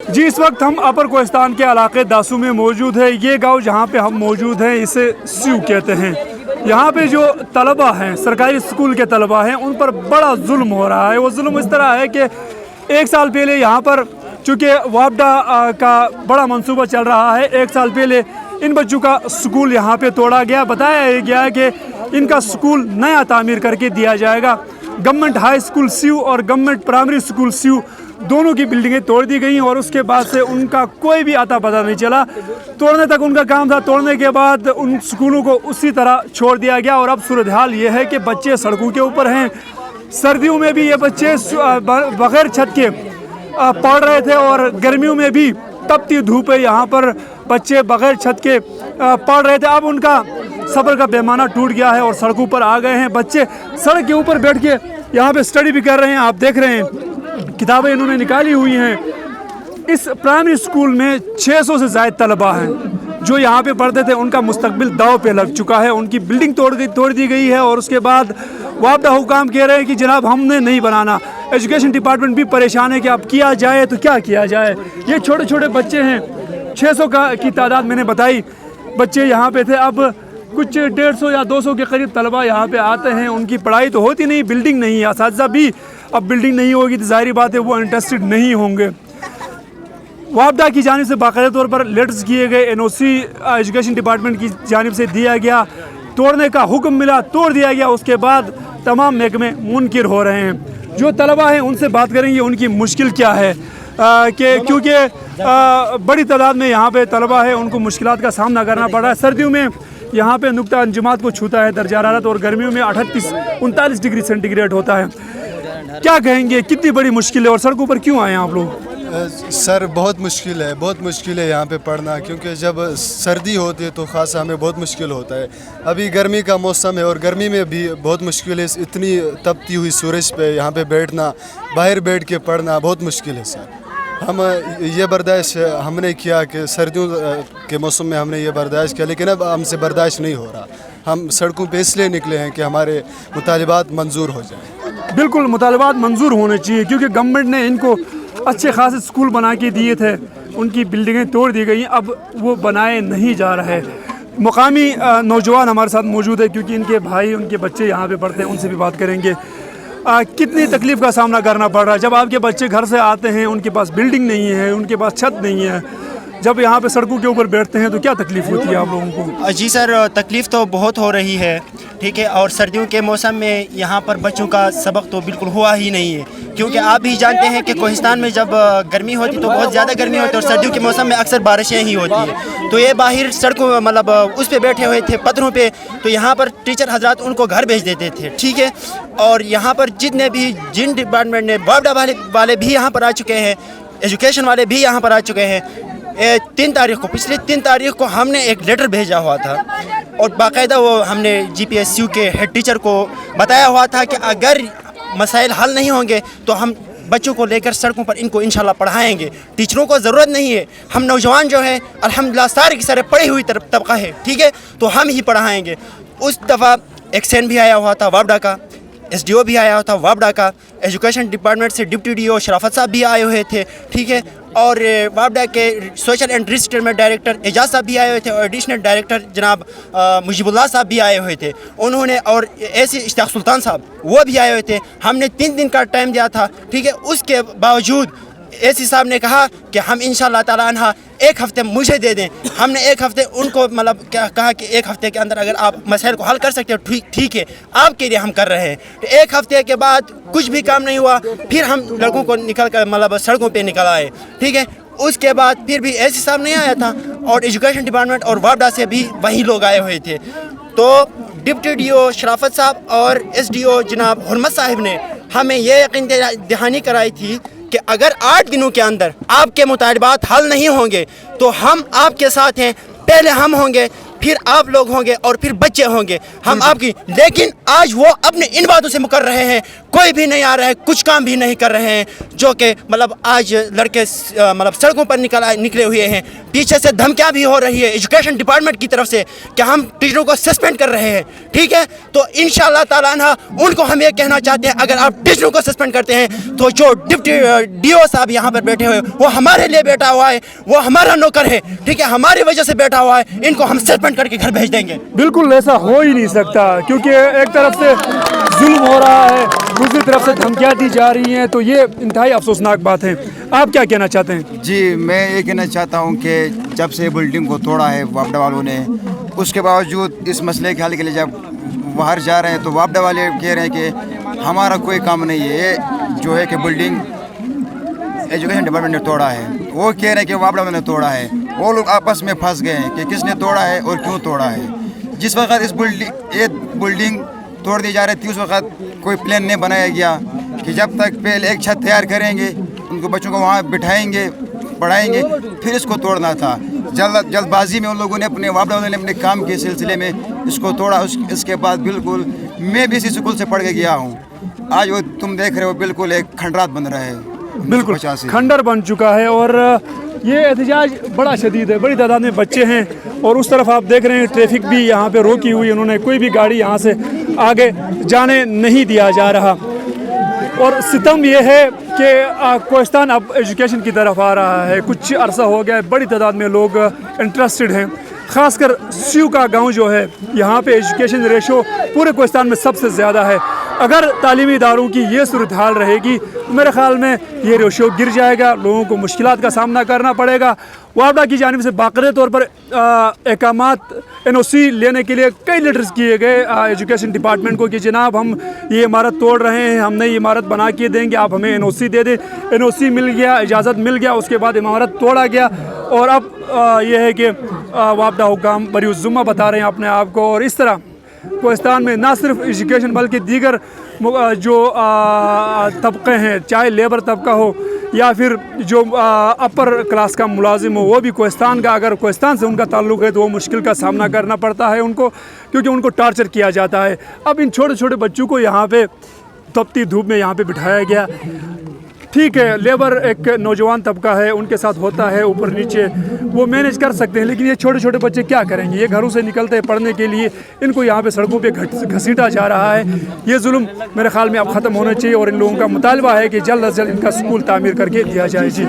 जी, इस वक्त हम अपर कोहिस्तान के इलाके दासू में मौजूद है। ये गांव जहां पे हम मौजूद हैं इसे स्यू कहते हैं। यहाँ पे जो तलबा हैं, सरकारी स्कूल के तलबा हैं, उन पर बड़ा जुल्म हो रहा है। वो जुल्म इस तरह है कि 1 साल पहले यहाँ पर चूँकि वापडा का बड़ा मंसूबा चल रहा है, 1 साल पहले इन बच्चों का स्कूल यहाँ पे तोड़ा गया। बताया गया है कि इनका स्कूल नया तामीर करके दिया जाएगा। गवर्नमेंट हाई स्कूल स्यू और गवर्नमेंट प्राइमरी स्कूल स्यू दोनों की बिल्डिंगें तोड़ दी गई और उसके बाद से उनका कोई भी आता पता नहीं चला। तोड़ने तक उनका काम था, तोड़ने के बाद उन स्कूलों को उसी तरह छोड़ दिया गया। और अब सूरत हाल ये है कि बच्चे सड़कों के ऊपर हैं। सर्दियों में भी ये बच्चे बगैर छत के पढ़ रहे थे और गर्मियों में भी तपती धूप है, यहाँ पर बच्चे बगैर छत के पढ़ रहे थे। अब उनका सब्र का पैमाना टूट गया है और सड़कों पर आ गए हैं। बच्चे सड़क के ऊपर बैठ के यहाँ पे स्टडी भी कर रहे हैं। आप देख रहे हैं किताबें इन्होंने निकाली हुई हैं। इस प्राइमरी स्कूल में 600 से ज़्यादा तलबा हैं जो यहाँ पे पढ़ते थे। उनका मुस्तकबिल दाव पे लग चुका है। उनकी बिल्डिंग तोड़ दी गई है और उसके बाद वापडा हुकाम कह रहे हैं कि जनाब हमने नहीं बनाना। एजुकेशन डिपार्टमेंट भी परेशान है कि अब किया जाए तो क्या किया जाए। ये छोटे छोटे बच्चे हैं, 600 की तादाद मैंने बताई बच्चे यहाँ पे थे। अब कुछ 150 या 200 के करीब तलबा यहाँ पे आते हैं। उनकी पढ़ाई तो होती नहीं, बिल्डिंग नहीं है, असातिज़ा भी अब बिल्डिंग नहीं होगी तो ज़ाहिर बात है वो इंटरेस्टेड नहीं होंगे। वापडा की जानिब से बाकायदा तौर पर लेटर्स किए गए, एनओसी एजुकेशन डिपार्टमेंट की जानिब से दिया गया, तोड़ने का हुक्म मिला, तोड़ दिया गया। उसके बाद तमाम महकमे मुनकिर हो रहे हैं। जो तलबा हैं उनसे बात करेंगे उनकी मुश्किल क्या है, कि क्योंकि बड़ी तादाद में यहाँ पे तलबा है, उनको मुश्किलात का सामना करना पड़ रहा है। सर्दियों में यहाँ पे नुक्ता अंजुमात को छूता है दर्जा हरारत और गर्मियों में 38-39 डिग्री सेंटीग्रेड होता है। क्या कहेंगे, कितनी बड़ी मुश्किल है और सड़कों पर क्यों आए हैं आप लोग? सर बहुत मुश्किल है यहाँ पे पढ़ना, क्योंकि जब सर्दी होती है तो ख़ासा हमें बहुत मुश्किल होता है। अभी गर्मी का मौसम है और गर्मी में भी बहुत मुश्किल है। इतनी तपती हुई सूरज पे यहाँ पे बैठना, बाहर बैठ के पढ़ना बहुत मुश्किल है सर। हम ये बर्दाश्त हमने किया कि सर्दियों के मौसम में हमने ये बर्दाश्त किया, लेकिन अब हमसे बर्दाश्त नहीं हो रहा। हम सड़कों पे इसलिए निकले हैं कि हमारे मुतालिबात मंजूर हो जाएं। बिल्कुल मुतालिबात मंजूर होने चाहिए, क्योंकि गवर्नमेंट ने इनको अच्छे खासे स्कूल बना के दिए थे, उनकी बिल्डिंगें तोड़ दी गई, अब वो बनाए नहीं जा रहे। मुकामी नौजवान हमारे साथ मौजूद है क्योंकि इनके भाई उनके बच्चे यहाँ पे पढ़ते हैं, उनसे भी बात करेंगे। कितनी तकलीफ़ का सामना करना पड़ रहा है जब आपके बच्चे घर से आते हैं, उनके पास बिल्डिंग नहीं है, उनके पास छत नहीं है, जब यहाँ पे सड़कों के ऊपर बैठते हैं तो क्या तकलीफ़ होती है आप लोगों को? जी सर, तकलीफ़ तो बहुत हो रही है, ठीक है। और सर्दियों के मौसम में यहाँ पर बच्चों का सबक तो बिल्कुल हुआ ही नहीं है, क्योंकि आप भी जानते हैं कि कोहिस्तान में जब गर्मी होती तो बहुत ज़्यादा गर्मी होती है और सर्दियों के मौसम में अक्सर बारिशें ही होती है। तो ये बाहर सड़कों मतलब उस पे बैठे हुए थे पत्थरों पे, तो यहाँ पर टीचर हजरात उनको घर भेज देते थे, ठीक है। और यहाँ पर जितने भी जिन डिपार्टमेंट ने वापडा वाले भी यहाँ पर आ चुके हैं, एजुकेशन वाले भी यहाँ पर आ चुके हैं। 3 तारीख को, पिछले 3 तारीख को हमने एक लेटर भेजा हुआ था और बाकायदा वो हमने GPSU के हेड टीचर को बताया हुआ था कि अगर मसाइल हल नहीं होंगे तो हम बच्चों को लेकर सड़कों पर इनको इंशाल्लाह पढ़ाएंगे। टीचरों को ज़रूरत नहीं है, हम नौजवान जो हैं अल्हम्दुलिल्लाह सारे की सारे पढ़ी हुई तबका है, ठीक है, तो हम ही पढ़ाएंगे। उस दफ़ा एक्सेन भी आया हुआ था वापडा का, SDO भी आया हुआ था वापडा का, एजुकेशन डिपार्टमेंट से डिप्टी DO शराफत साहब भी आए हुए थे, ठीक है। और वापडा के social and resettlement director Ejaz साहब भी आए हुए थे और एडिशनल डायरेक्टर जनाब मुजीबुल्लाह साहब भी आए हुए थे उन्होंने, और ऐसे इश्तियाक सुल्तान साहब वो भी आए हुए थे। हमने 3 दिन का टाइम दिया था, ठीक है। उसके बावजूद AC साहब ने कहा कि हम इंशाल्लाह ताला अन्हा 1 हफ़्ते मुझे दे दें। हमने 1 हफ़्ते उनको मतलब क्या कहा कि 1 हफ़्ते के अंदर अगर आप मसाइल को हल कर सकते हो ठीक है, आपके लिए हम कर रहे हैं। तो 1 हफ़्ते के बाद कुछ भी काम नहीं हुआ, फिर हम लड़कों को निकल कर मतलब सड़कों पे निकल आए, ठीक है। उसके बाद फिर भी AC साहब नहीं आया था और एजुकेशन डिपार्टमेंट और वापडा से भी वही लोग आए हुए थे। तो डिप्टी DO शराफत साहब और SDO जनाब हुरमत साहिब ने हमें ये यकीन दहानी कराई थी कि अगर 8 दिनों के अंदर आपके मुतालिबात हल नहीं होंगे तो हम आपके साथ हैं। पहले हम होंगे, फिर आप लोग होंगे और फिर बच्चे होंगे, हम आपकी। लेकिन आज वो अपने इन बातों से मुकर रहे हैं। कोई भी नहीं आ रहा है, कुछ काम भी नहीं कर रहे हैं, जो कि मतलब आज लड़के मतलब सड़कों पर निकले हुए हैं। पीछे से धमकियां भी हो रही है एजुकेशन डिपार्टमेंट की तरफ से कि हम टीचरों को सस्पेंड कर रहे हैं, ठीक है। तो इंशाल्लाह ताला ना उनको हम ये कहना चाहते हैं, अगर आप टीचरों को सस्पेंड करते हैं तो जो डिप्टी डीओ साहब यहाँ पर बैठे हुए वो हमारे लिए बैठा हुआ है, वो हमारा नौकर है, ठीक है, हमारी वजह से बैठा हुआ है, इनको हम सस्पेंड करके घर भेज देंगे। बिल्कुल ऐसा हो ही नहीं सकता, क्योंकि एक तरफ से जुल्म हो रहा है, दूसरी तरफ से धमकियाँ दी जा रही हैं, तो ये इंतहाई अफसोसनाक बात है। आप क्या कहना चाहते हैं? जी, मैं ये कहना चाहता हूँ कि जब से बिल्डिंग को तोड़ा है वापडा वालों ने, उसके बावजूद इस मसले के हल के लिए जब बाहर जा रहे हैं तो वापडा वाले कह रहे हैं कि हमारा कोई काम नहीं है, ये जो है कि बिल्डिंग एजुकेशन डिपार्टमेंट ने तोड़ा है। वो कह रहे हैं कि वापडा वालों ने तोड़ा है। वो लोग आपस में फंस गए हैं कि किसने तोड़ा है और क्यों तोड़ा है। जिस वक्त इस बिल्डिंग तोड़ दी जा रही थी, उस वक्त कोई प्लान नहीं बनाया गया कि जब तक पहले एक छत तैयार करेंगे, उनको बच्चों को वहाँ बिठाएंगे, पढ़ाएंगे, फिर इसको तोड़ना था। जल्दबाजी में उन लोगों ने वापडा वालों ने अपने काम के सिलसिले में इसको तोड़ा। इसके बाद बिल्कुल मैं भी इसी स्कूल से पढ़ के गया हूँ। आज वो तुम देख रहे हो बिल्कुल एक खंडरात बन रहा है, बिल्कुल खंडर बन चुका है। और ये एहतजाज बड़ा शदीद है, बड़ी तादाद में बच्चे हैं, और उस तरफ आप देख रहे हैं ट्रैफिक भी यहाँ पे रोकी हुई, उन्होंने कोई भी गाड़ी यहाँ से आगे जाने नहीं दिया जा रहा। और सितम ये है कि कोहिस्तान अब एजुकेशन की तरफ आ रहा है, कुछ अरसा हो गया है, बड़ी तादाद में लोग इंटरेस्टेड हैं। ख़ासकर स्यू का गांव जो है, यहाँ पे एजुकेशन रेशो पूरे कोहिस्तान में सबसे ज़्यादा है। अगर तालीमी इदारों की ये सूरत हाल रहेगी तो मेरे ख़्याल में ये रेशो गिर जाएगा, लोगों को मुश्किलात का सामना करना पड़ेगा। वापडा की जानिब से बाकायदे तौर पर अहकामात NOC लेने के लिए कई लेटर्स किए गए एजुकेशन डिपार्टमेंट को कि जनाब हम ये इमारत तोड़ रहे हैं, हम नई इमारत बना के देंगे, आप हमें NOC दे दें। NOC मिल गया, इजाज़त मिल गया, उसके बाद इमारत तोड़ा गया। और अब ये है कि वापडा हुकाम बरीउज़ ज़िम्मा बता रहे हैं अपने आप को। और इस तरह कोहिस्तान में ना सिर्फ एजुकेशन बल्कि दीगर जो तबक़े हैं, चाहे लेबर तबका हो या फिर जो अपर क्लास का मुलाजिम हो, वो भी कोहिस्तान का, अगर कोहिस्तान से उनका ताल्लुक़ है तो वो मुश्किल का सामना करना पड़ता है उनको, क्योंकि उनको टार्चर किया जाता है। अब इन छोटे छोटे बच्चों को यहाँ पे तपती धूप में यहाँ पे बिठाया गया। ठीक है, लेबर एक नौजवान तबका है, उनके साथ होता है ऊपर नीचे, वो मैनेज कर सकते हैं, लेकिन ये छोटे छोटे बच्चे क्या करेंगे? ये घरों से निकलते हैं पढ़ने के लिए, इनको यहाँ पे सड़कों पे घसीटा जा रहा है। ये जुल्म मेरे ख्याल में अब ख़त्म होना चाहिए और इन लोगों का मुतालबा है कि जल्द अज जल्द इनका स्कूल तामीर करके दिया जाए। जी।